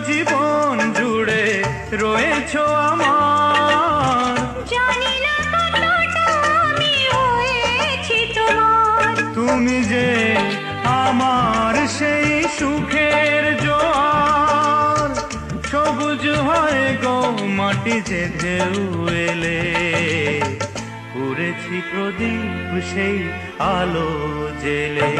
জীবন জুড়ে রয়েছো আমার। জানি না কতটা আমি হয়েছি তোমার। তুমি যে আমার সেই সুখের জোয়ার, সবুজ হয় গো মাটি যে ঢেউ এলে। করেছি প্রদীপ সেই আলো জেলে।